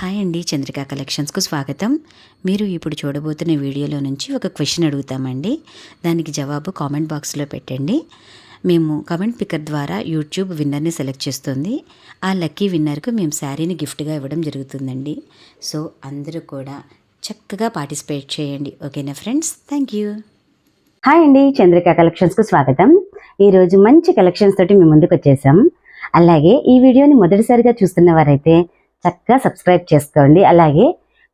Hi అండి, చంద్రిక కలెక్షన్స్కు స్వాగతం. మీరు ఇప్పుడు చూడబోతున్న వీడియోలో నుంచి ఒక క్వశ్చన్ అడుగుతామండి. దానికి జవాబు కామెంట్ బాక్స్లో పెట్టండి. మేము కమెంట్ పికర్ ద్వారా యూట్యూబ్ విన్నర్ని సెలెక్ట్ చేస్తుంది. ఆ లక్కీ విన్నర్కు మేము శారీని గిఫ్ట్గా ఇవ్వడం జరుగుతుందండి. సో అందరూ కూడా చక్కగా పార్టిసిపేట్ చేయండి. ఓకేనా ఫ్రెండ్స్? Thank you. హాయ్ అండి, చంద్రిక కలెక్షన్స్కు స్వాగతం. ఈరోజు మంచి కలెక్షన్స్ తోటి మేము ముందుకు వచ్చేసాం. అలాగే ఈ వీడియోని మొదటిసారిగా చూస్తున్న వారైతే చక్కగా సబ్స్క్రైబ్ చేసుకోండి. అలాగే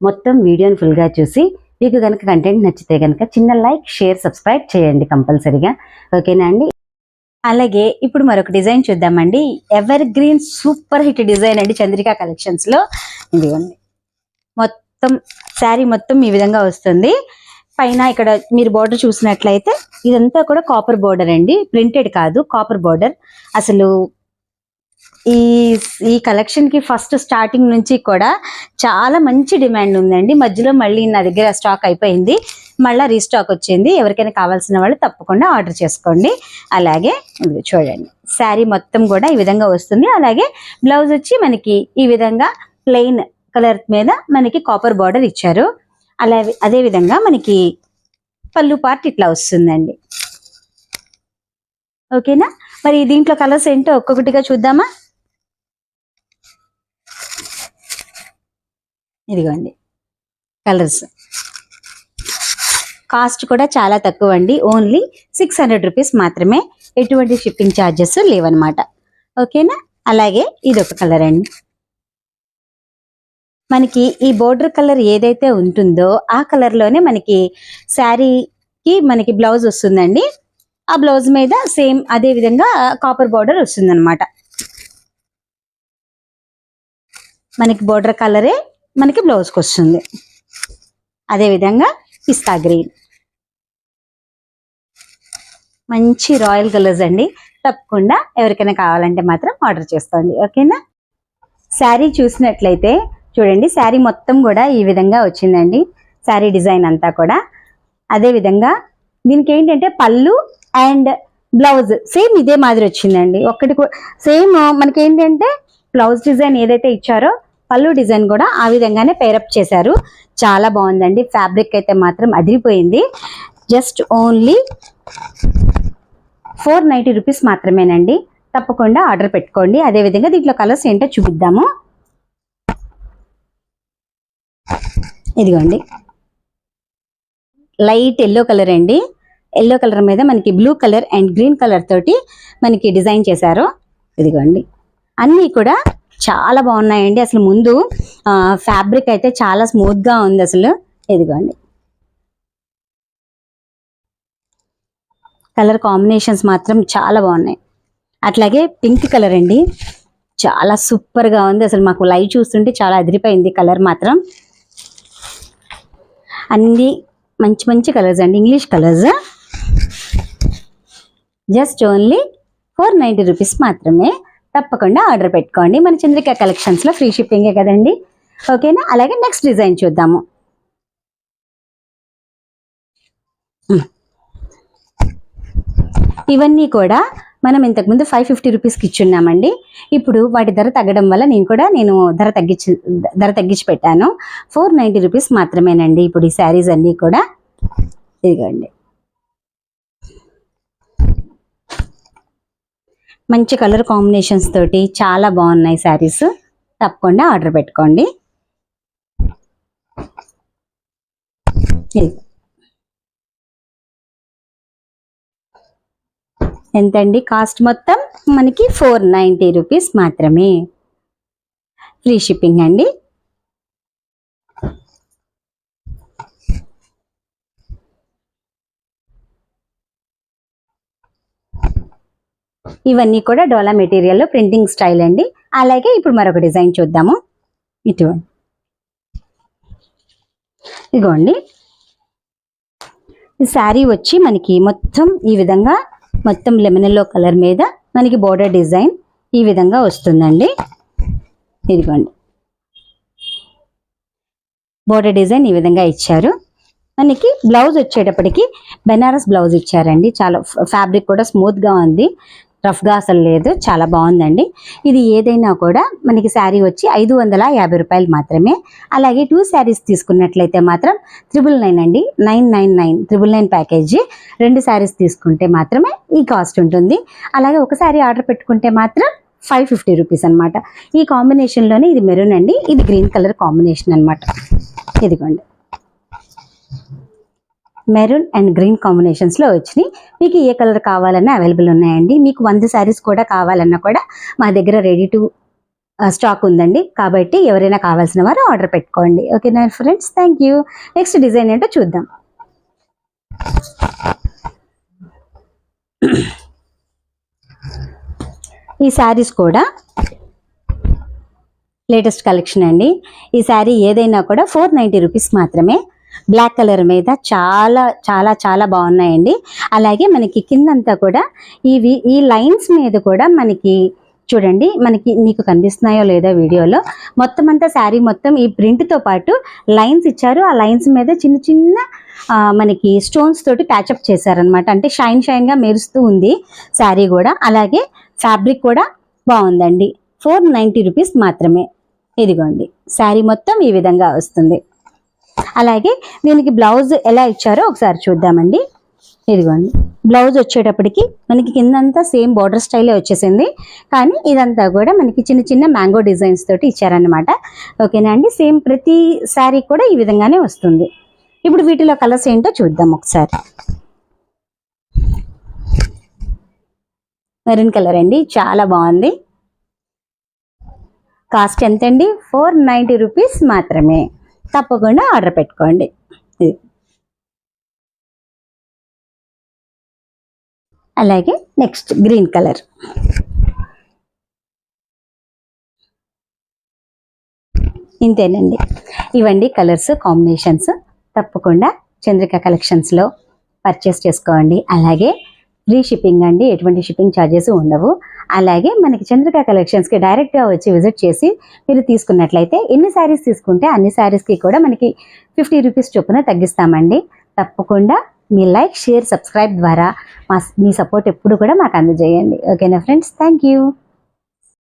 మొత్తం వీడియోని ఫుల్గా చూసి మీకు కనుక కంటెంట్ నచ్చితే కనుక చిన్న లైక్, షేర్, సబ్స్క్రైబ్ చేయండి కంపల్సరీగా. ఓకేనా అండి? అలాగే ఇప్పుడు మరొక డిజైన్ చూద్దామండి. Ever green super hit design అండి చంద్రిక కలెక్షన్స్లో. ఇదిగోండి, మొత్తం శారీ మొత్తం ఈ విధంగా వస్తుంది. పైన ఇక్కడ మీరు బోర్డర్ చూసినట్లయితే ఇదంతా కూడా కాపర్ బోర్డర్ అండి, ప్రింటెడ్ కాదు, కాపర్ బోర్డర్. అసలు ఈ కలెక్షన్ కి ఫస్ట్ స్టార్టింగ్ నుంచి కూడా చాలా మంచి డిమాండ్ ఉందండి. మధ్యలో మళ్ళీ నా దగ్గర స్టాక్ అయిపోయింది, మళ్ళీ రీస్టాక్ వచ్చింది. ఎవరికైనా కావాల్సిన వాళ్ళు తప్పకుండా ఆర్డర్ చేసుకోండి. అలాగే చూడండి, శారీ మొత్తం కూడా ఈ విధంగా వస్తుంది. అలాగే బ్లౌజ్ వచ్చి మనకి ఈ విధంగా ప్లెయిన్ కలర్ మీద మనకి కాపర్ బార్డర్ ఇచ్చారు. అలాగే అదే విధంగా మనకి పళ్ళు పార్ట్ ఇట్లా వస్తుందండి. ఓకేనా? మరి దీంట్లో కలర్స్ ఏంటో ఒక్కొక్కటిగా చూద్దామా? ఇదిగోండి కలర్స్. కాస్ట్ కూడా చాలా తక్కువ అండి, ఓన్లీ 600 రూపీస్ మాత్రమే. ఎటువంటి షిప్పింగ్ ఛార్జెస్ లేవన్నమాట. ఓకేనా? అలాగే ఇదొక కలర్ అండి. మనకి ఈ బోర్డర్ కలర్ ఏదైతే ఉంటుందో ఆ కలర్లోనే మనకి శారీకి మనకి బ్లౌజ్ వస్తుందండి. ఆ బ్లౌజ్ మీద సేమ్ అదే విధంగా కాపర్ బోర్డర్ వస్తుందన్నమాట. మనకి బోర్డర్ కలరే మనకి బ్లౌజ్కి వస్తుంది. అదేవిధంగా పిస్తా గ్రీన్, మంచి రాయల్ కలర్స్ అండి. తప్పకుండా ఎవరికైనా కావాలంటే మాత్రం ఆర్డర్ చేసుకోండి. ఓకేనా? శారీ చూసినట్లయితే చూడండి, శారీ మొత్తం కూడా ఈ విధంగా వచ్చిందండి. శారీ డిజైన్ అంతా కూడా అదే విధంగా దీనికి ఏంటంటే పళ్ళు అండ్ బ్లౌజ్ సేమ్ ఇదే మాదిరి వచ్చిందండి. ఒక్కటి సేమ్ మనకి ఏంటంటే బ్లౌజ్ డిజైన్ ఏదైతే ఇచ్చారో పళ్ళు డిజైన్ కూడా ఆ విధంగానే పేరప్ చేశారు. చాలా బాగుందండి. ఫ్యాబ్రిక్ అయితే మాత్రం అదిరిపోయింది. జస్ట్ ఓన్లీ 490 రూపీస్ మాత్రమేనండి. తప్పకుండా ఆర్డర్ పెట్టుకోండి. అదేవిధంగా దీంట్లో కలర్స్ ఏంటో చూపిద్దాము. ఇదిగోండి, లైట్ ఎల్లో కలర్ అండి. ఎల్లో కలర్ మీద మనకి blue colour and green colour తోటి మనకి డిజైన్ చేశారు. ఇదిగోండి, అన్నీ కూడా చాలా బాగున్నాయండి. అసలు ముందు ఫ్యాబ్రిక్ అయితే చాలా స్మూత్గా ఉంది అసలు. ఇదిగోండి, కలర్ కాంబినేషన్స్ మాత్రం చాలా బాగున్నాయి. అట్లాగే పింక్ కలర్ అండి, చాలా సూపర్గా ఉంది. అసలు మాకు లైవ్ చూస్తుంటే చాలా అదిరిపోయింది కలర్ మాత్రం. అన్ని మంచి మంచి కలర్స్ అండి, English colours. Just only 490 rupees మాత్రమే. తప్పకుండా ఆర్డర్ పెట్టుకోండి. మన చంద్రిక కలెక్షన్స్లో ఫ్రీ షిప్పింగే కదండి. ఓకేనా? అలాగే నెక్స్ట్ డిజైన్ చూద్దాము. ఇవన్నీ కూడా మనం ఇంతకుముందు 550 రూపీస్కి ఇచ్చున్నామండి. ఇప్పుడు వాటి ధర తగ్గడం వల్ల నేను ధర తగ్గించి పెట్టాను. 490 రూపీస్ మాత్రమేనండి ఇప్పుడు ఈ శారీస్ అన్నీ కూడా. ఇదిగోండి, మంచి కలర్ కాంబినేషన్స్ తోటి చాలా బాగున్నాయి శారీస్. తప్పకుండా ఆర్డర్ పెట్టుకోండి. ఎంతండి కాస్ట్? మొత్తం మనకి 490 రూపీస్ మాత్రమే. ఫ్రీ షిప్పింగ్ అండి. ఇవన్నీ కూడా డోలా మెటీరియల్లో ప్రింటింగ్ స్టైల్ అండి. అలాగే ఇప్పుడు మరొక డిజైన్ చూద్దాము. ఇదిగోండి, ఈ శారీ వచ్చి మనకి మొత్తం ఈ విధంగా మొత్తం లెమన్ ఎల్లో కలర్ మీద మనకి బోర్డర్ డిజైన్ ఈ విధంగా వస్తుందండి. ఇదిగోండి, బోర్డర్ డిజైన్ ఈ విధంగా ఇచ్చారు. మనకి బ్లౌజ్ వచ్చేటప్పటికి బెనారస్ బ్లౌజ్ ఇచ్చారండి. చాలా ఫ్యాబ్రిక్ కూడా స్మూత్గా ఉంది. రఫ్గా అసలు లేదు, చాలా బాగుందండి. ఇది ఏదైనా కూడా మనకి శారీ వచ్చి 550 రూపాయలు మాత్రమే. అలాగే 2 శారీస్ తీసుకున్నట్లయితే మాత్రం 999 అండి, 999 999 ప్యాకేజీ. 2 శారీస్ తీసుకుంటే మాత్రమే ఈ కాస్ట్ ఉంటుంది. అలాగే ఒక శారీ ఆర్డర్ పెట్టుకుంటే మాత్రం 550 రూపీస్ అనమాట. ఈ కాంబినేషన్లోనే ఇది మెరూన్ అండి, ఇది గ్రీన్ కలర్ కాంబినేషన్ అనమాట. ఇదిగోండి, మెరూన్ అండ్ గ్రీన్ కాంబినేషన్స్లో వచ్చినాయి. మీకు ఏ కలర్ కావాలన్నా అవైలబుల్ ఉన్నాయండి. మీకు 100 శారీస్ కూడా కావాలన్నా కూడా మా దగ్గర రెడీ టు స్టాక్ ఉందండి. కాబట్టి ఎవరైనా కావాల్సిన వారు ఆర్డర్ పెట్టుకోండి. ఓకేనా friends, thank you. Next design ఏంటో చూద్దాం. ఈ శారీస్ కూడా లేటెస్ట్ కలెక్షన్ అండి. ఈ శారీ ఏదైనా కూడా 490 రూపీస్ మాత్రమే. బ్లాక్ కలర్ మీద చాలా చాలా చాలా బాగున్నాయండి. అలాగే మనకి కిందంతా కూడా ఈ లైన్స్ మీద కూడా మనకి చూడండి, మీకు కనిపిస్తున్నాయో లేదో వీడియోలో, మొత్తం అంతా శారీ మొత్తం ఈ ప్రింట్తో పాటు లైన్స్ ఇచ్చారు. ఆ లైన్స్ మీద చిన్న చిన్న మనకి స్టోన్స్ తోటి ప్యాచప్ చేశారనమాట. అంటే షైన్గా మెరుస్తూ ఉంది శారీ కూడా. అలాగే ఫ్యాబ్రిక్ కూడా బాగుందండి. 490 రూపీస్ మాత్రమే. ఇదిగోండి, శారీ మొత్తం ఈ విధంగా వస్తుంది. అలాగే దీనికి బ్లౌజ్ ఎలా ఇచ్చారో ఒకసారి చూద్దామండి. ఇదిగోండి, బ్లౌజ్ వచ్చేటప్పటికి మనకి కిందంతా సేమ్ బార్డర్ స్టైలే వచ్చేసింది. కానీ ఇదంతా కూడా మనకి చిన్న చిన్న మ్యాంగో డిజైన్స్ తోటి ఇచ్చారనమాట. ఓకేనా అండి, సేమ్ ప్రతి శారీ కూడా ఈ విధంగానే వస్తుంది. ఇప్పుడు వీటిలో కలర్స్ ఏంటో చూద్దాం ఒకసారి. మెరూన్ కలర్ అండి, చాలా బాగుంది. కాస్ట్ ఎంతండి? 490 రూపీస్ మాత్రమే. తప్పకుండా ఆర్డర్ పెట్టుకోండి. అలాగే నెక్స్ట్ గ్రీన్ కలర్. ఇంతేనండి, ఇవండి కలర్స్ కాంబినేషన్స్. తప్పకుండా చంద్రిక కలెక్షన్స్లో పర్చేస్ చేసుకోండి. అలాగే ఫ్రీ షిప్పింగ్ అండి, ఎటువంటి షిప్పింగ్ ఛార్జెస్ ఉండవు. అలాగే మనకి చంద్రిక కలెక్షన్స్కి డైరెక్ట్గా వచ్చి విజిట్ చేసి మీరు తీసుకున్నట్లయితే ఎన్ని శారీస్ తీసుకుంటే అన్ని శారీస్కి కూడా మనకి 50 రూపీస్ చొప్పున తగ్గిస్తామండి. తప్పకుండా మీ లైక్, షేర్, సబ్స్క్రైబ్ ద్వారా మీ సపోర్ట్ ఎప్పుడు కూడా మాకు అందజేయండి. ఓకేనా friends, thank you.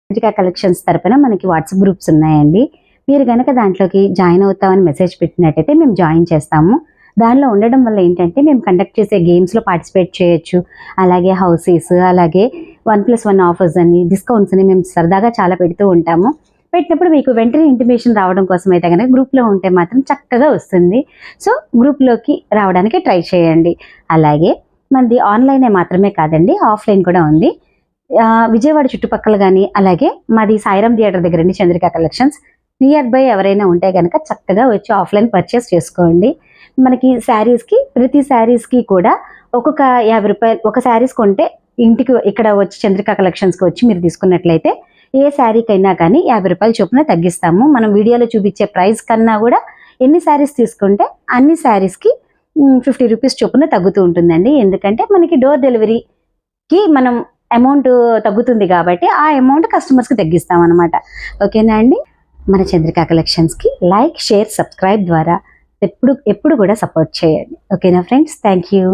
Chandrika collections తరపున మనకి వాట్సాప్ గ్రూప్స్ ఉన్నాయండి. మీరు కనుక దాంట్లోకి జాయిన్ అవుతామని మెసేజ్ పెట్టినట్టయితే మేము జాయిన్ చేస్తాము. దానిలో ఉండడం వల్ల ఏంటంటే మేము కండక్ట్ చేసే గేమ్స్లో పార్టిసిపేట్ చేయొచ్చు. అలాగే హౌసెస్, అలాగే 1+1 ఆఫర్స్ అని, డిస్కౌంట్స్ అని మేము సరదాగా చాలా పెడుతూ ఉంటాము. పెట్టినప్పుడు మీకు వెంటనే ఇంటిమేషన్ రావడం కోసం అయితే కనుక గ్రూప్లో ఉంటే మాత్రం చక్కగా వస్తుంది. సో గ్రూప్లోకి రావడానికి ట్రై చేయండి. అలాగే మనది ఆన్లైనే మాత్రమే కాదండి, ఆఫ్లైన్ కూడా ఉంది. విజయవాడ చుట్టుపక్కల కానీ, అలాగే మాది సాయిరామ్ థియేటర్ దగ్గర అండి చంద్రిక కలెక్షన్స్. నియర్ బై ఎవరైనా ఉంటే కనుక చక్కగా వచ్చి ఆఫ్లైన్ పర్చేస్ చేసుకోండి. మనకి శారీస్కి, ప్రతి శారీస్కి కూడా ఒక్కొక్క 50 రూపాయలు. ఒక శారీస్ కొంటే ఇంటికి ఇక్కడ వచ్చి చంద్రిక కలెక్షన్స్కి వచ్చి మీరు తీసుకున్నట్లయితే ఏ శారీకైనా కానీ 50 రూపాయలు చొప్పున తగ్గిస్తాము. మనం వీడియోలో చూపించే ప్రైస్ కన్నా కూడా ఎన్ని శారీస్ తీసుకుంటే అన్ని శారీస్కి 50 రూపీస్ చొప్పున తగ్గుతూ ఉంటుందండి. ఎందుకంటే మనకి డోర్ డెలివరీకి మనం అమౌంట్ తగ్గుతుంది కాబట్టి ఆ అమౌంట్ కస్టమర్స్కి తగ్గిస్తాం అనమాట. ఓకేనా అండి, మన చంద్రిక కలెక్షన్స్కి లైక్, షేర్, సబ్స్క్రైబ్ ద్వారా ఎప్పుడు కూడా సపోర్ట్ చేయండి. ఓకేనా ఫ్రెండ్స్, థ్యాంక్ యూ.